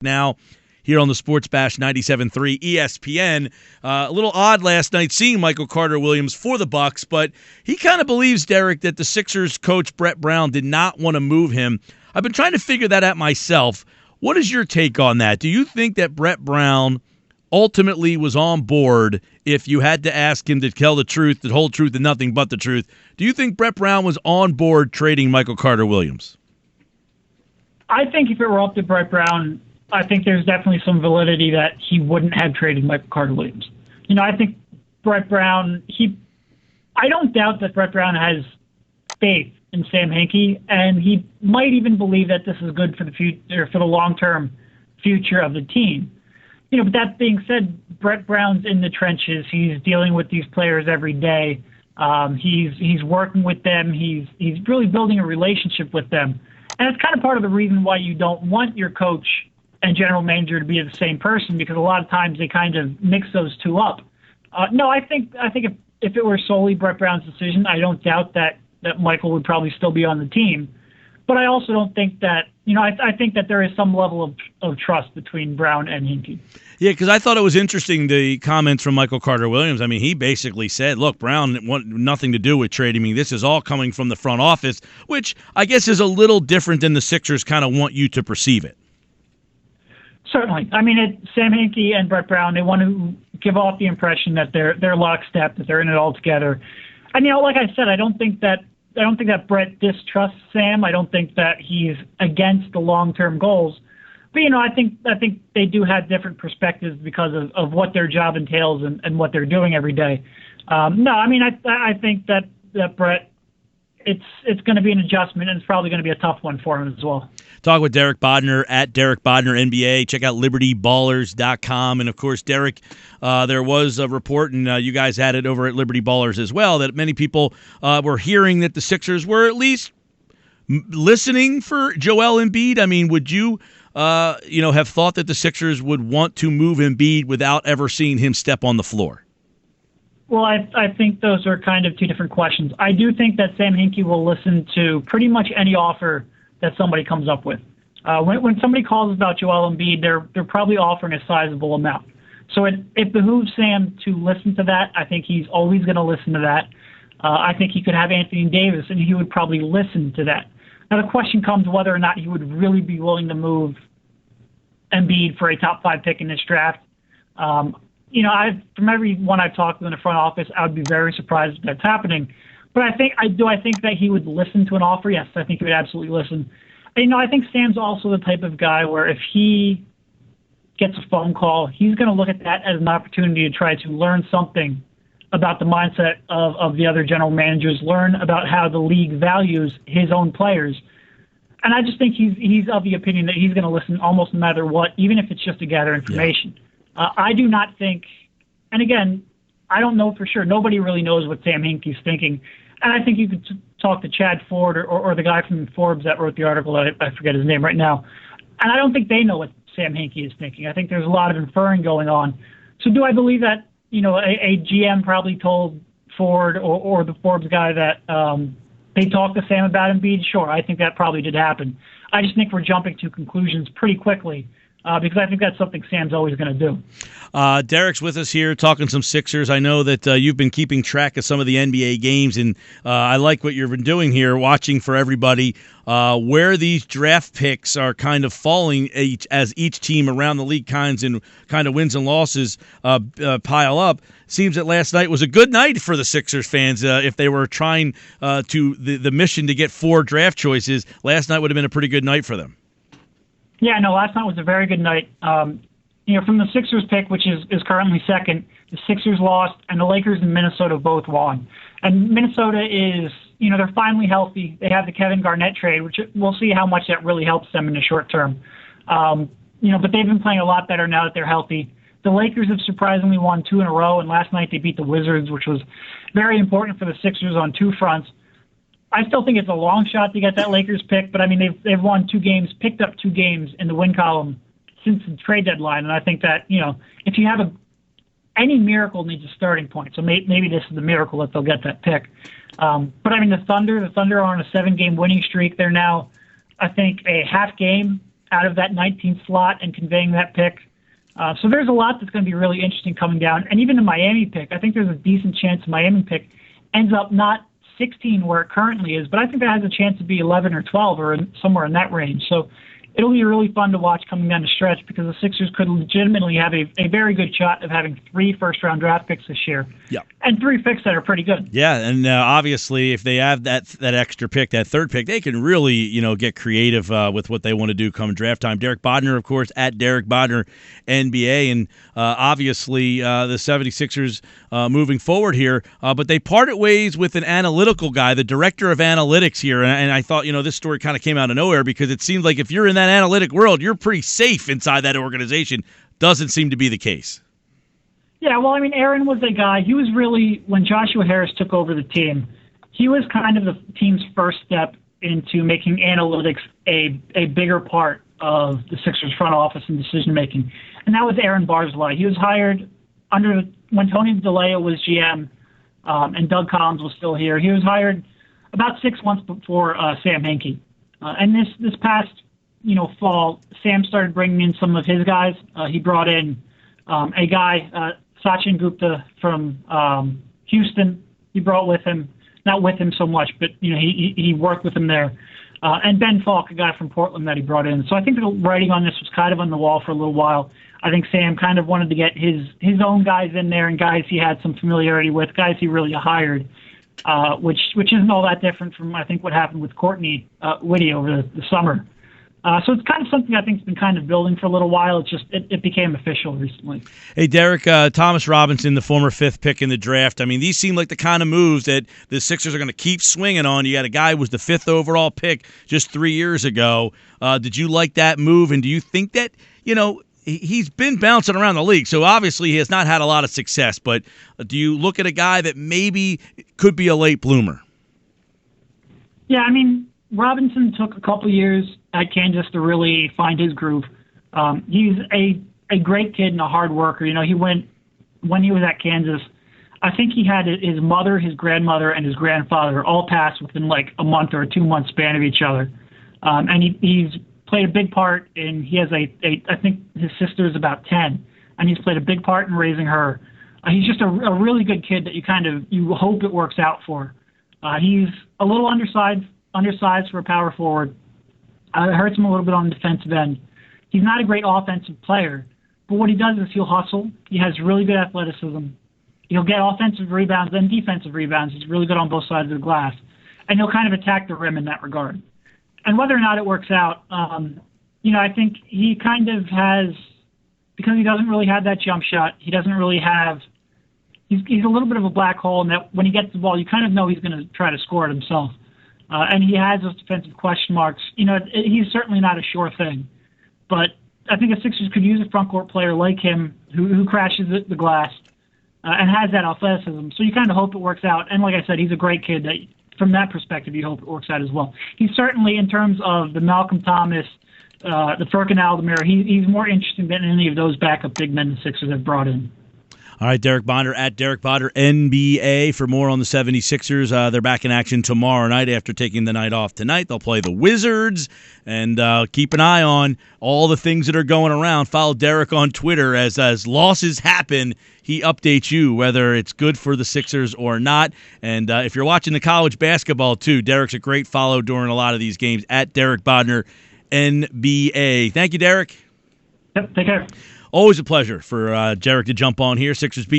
Now, here on the Sports Bash 97.3 ESPN. A little odd last night seeing Michael Carter-Williams for the Bucks, but he kind of believes, Derrick, that the Sixers coach Brett Brown did not want to move him. I've been trying to figure that out myself. What is your take on that? Do you think that Brett Brown ultimately was on board if you had to ask him to tell the truth, the whole truth, and nothing but the truth? Do you think Brett Brown was on board trading Michael Carter-Williams? I think if it were up to Brett Brown, I think there's definitely some validity that he wouldn't have traded Michael Carter-Williams. I think Brett Brown, I don't doubt that Brett Brown has faith in Sam Hinkie, and he might even believe that this is good for the future, for the long-term future of the team. But that being said, Brett Brown's in the trenches. He's dealing with these players every day. He's working with them. He's really building a relationship with them. And it's kind of part of the reason why you don't want your coach and general manager to be the same person, because a lot of times they kind of mix those two up. No, I think if it were solely Brett Brown's decision, I don't doubt that Michael would probably still be on the team. But I also don't think that, I think that there is some level of trust between Brown and Hinkie. Yeah, because I thought it was interesting, the comments from Michael Carter-Williams. I mean, he basically said, look, Brown want nothing to do with trading me. This is all coming from the front office, which I guess is a little different than the Sixers kind of want you to perceive it. Certainly. I mean, Sam Hinkie and Brett Brown, they want to give off the impression that they're lockstep, that they're in it all together. And, like I said, I don't think that Brett distrusts Sam. I don't think that he's against the long-term goals. But, I think they do have different perspectives because of what their job entails and what they're doing every day. No, I mean, I think that Brett, it's going to be an adjustment, and it's probably going to be a tough one for him as well. Talk with Derrick Bodner at Derrick Bodner NBA. Check out LibertyBallers.com. And, of course, Derrick, there was a report, and you guys had it over at Liberty Ballers as well, that many people were hearing that the Sixers were at least listening for Joel Embiid. I mean, would you, have thought that the Sixers would want to move Embiid without ever seeing him step on the floor? Well, I think those are kind of two different questions. I do think that Sam Hinkie will listen to pretty much any offer that somebody comes up with. When somebody calls about Joel Embiid, they're probably offering a sizable amount. So it behooves Sam to listen to that. I think he's always going to listen to that. I think he could have Anthony Davis, and he would probably listen to that. Now, the question comes whether or not he would really be willing to move Embiid for a top 5 pick in this draft. From everyone I've talked to in the front office, I would be very surprised if that's happening. But I think that he would listen to an offer? Yes, I think he would absolutely listen. And, I think Sam's also the type of guy where if he gets a phone call, he's going to look at that as an opportunity to try to learn something about the mindset of the other general managers, learn about how the league values his own players. And I just think he's of the opinion that he's going to listen almost no matter what, even if it's just to gather information. Yeah. I do not think, and again, I don't know for sure. Nobody really knows what Sam Hinkie's thinking. And I think you could talk to Chad Ford or the guy from Forbes that wrote the article, I forget his name right now. And I don't think they know what Sam Hinkie is thinking. I think there's a lot of inferring going on. So do I believe that, a GM probably told Ford or the Forbes guy that they talked to Sam about Embiid? Sure, I think that probably did happen. I just think we're jumping to conclusions pretty quickly. Because I think that's something Sam's always going to do. Derrick's with us here talking some Sixers. I know that you've been keeping track of some of the NBA games, and I like what you've been doing here, watching for everybody where these draft picks are kind of falling as each team around the league kind of wins and losses pile up. Seems that last night was a good night for the Sixers fans. If they were trying to the mission to get 4 draft choices, last night would have been a pretty good night for them. Yeah, no, last night was a very good night. From the Sixers pick, which is currently second, the Sixers lost, and the Lakers and Minnesota both won. And Minnesota is, they're finally healthy. They have the Kevin Garnett trade, which we'll see how much that really helps them in the short term. But they've been playing a lot better now that they're healthy. The Lakers have surprisingly won 2 in a row, and last night they beat the Wizards, which was very important for the Sixers on 2 fronts. I still think it's a long shot to get that Lakers pick, but I mean they've won 2 games, picked up 2 games in the win column since the trade deadline, and I think that if you have any miracle needs a starting point, so maybe this is the miracle that they'll get that pick. But I mean the Thunder are on a 7-game winning streak. They're now, I think, a half game out of that 19th slot and conveying that pick. So there's a lot that's going to be really interesting coming down. And even the Miami pick, I think there's a decent chance the Miami pick ends up not 16 where it currently is, but I think that has a chance to be 11 or 12 or somewhere in that range. So it'll be really fun to watch coming down the stretch because the Sixers could legitimately have a very good shot of having 3 first-round draft picks this year. Yeah. And 3 picks that are pretty good. Yeah, and obviously if they have that extra pick, that third pick, they can really, get creative with what they want to do come draft time. Derrick Bodner, of course, at Derrick Bodner NBA, and obviously the 76ers moving forward here, but they parted ways with an analytical guy, the director of analytics here, and I thought, this story kind of came out of nowhere because it seems like if you're in that analytic world, you're pretty safe inside that organization. Doesn't seem to be the case. Yeah, well, Aaron was a guy, he was really, when Joshua Harris took over the team, he was kind of the team's first step into making analytics a bigger part of the Sixers front office and decision-making. And that was Aaron Barzilai. He was hired when Tony DeLeo was GM and Doug Collins was still here. He was hired about 6 months before Sam Hinkie. And this past fall, Sam started bringing in some of his guys. He brought in a guy, Sachin Gupta from Houston. He brought with him, not with him so much, but he worked with him there. And Ben Falk, a guy from Portland that he brought in. So I think the writing on this was kind of on the wall for a little while. I think Sam kind of wanted to get his own guys in there and guys he had some familiarity with, guys he really hired, which isn't all that different from, I think, what happened with Courtney Whitty over the summer. So it's kind of something I think has been kind of building for a little while. It became official recently. Hey, Derrick, Thomas Robinson, the former 5th pick in the draft. These seem like the kind of moves that the Sixers are going to keep swinging on. You got a guy who was the 5th overall pick just 3 years ago. Did you like that move? And do you think that, he's been bouncing around the league, so obviously he has not had a lot of success, but do you look at a guy that maybe could be a late bloomer? Yeah, Robinson took a couple years at Kansas to really find his groove. He's a great kid and a hard worker. He went, when he was at Kansas, I think he had his mother, his grandmother, and his grandfather all pass within like a month or a 2-month span of each other. And he's played a big part in, he has I think his sister is about 10, and he's played a big part in raising her. He's just a really good kid that you hope it works out for. He's a little undersized for a power forward. It hurts him a little bit on the defensive end. He's not a great offensive player, but what he does is he'll hustle. He has really good athleticism. He'll get offensive rebounds and defensive rebounds. He's really good on both sides of the glass. And he'll kind of attack the rim in that regard. And whether or not it works out, I think he kind of has, because he doesn't really have that jump shot, he doesn't really have, he's a little bit of a black hole in that when he gets the ball, you kind of know he's going to try to score it himself. And he has those defensive question marks. He's certainly not a sure thing. But I think the Sixers could use a front court player like him who crashes the glass and has that athleticism. So you kind of hope it works out. And like I said, he's a great kid. That from that perspective, you hope it works out as well. He's certainly, in terms of the Malcolm Thomas, the Furkan Aldemir, he's more interesting than any of those backup big men the Sixers have brought in. All right, Derrick Bodner at Derrick Bodner NBA for more on the 76ers. They're back in action tomorrow night after taking the night off tonight. They'll play the Wizards, and keep an eye on all the things that are going around. Follow Derrick on Twitter as losses happen. He updates you whether it's good for the Sixers or not. And if you're watching the college basketball too, Derrick's a great follow during a lot of these games at Derrick Bodner NBA. Thank you, Derrick. Yep, take care. Always a pleasure for Derrick to jump on here. Sixers beat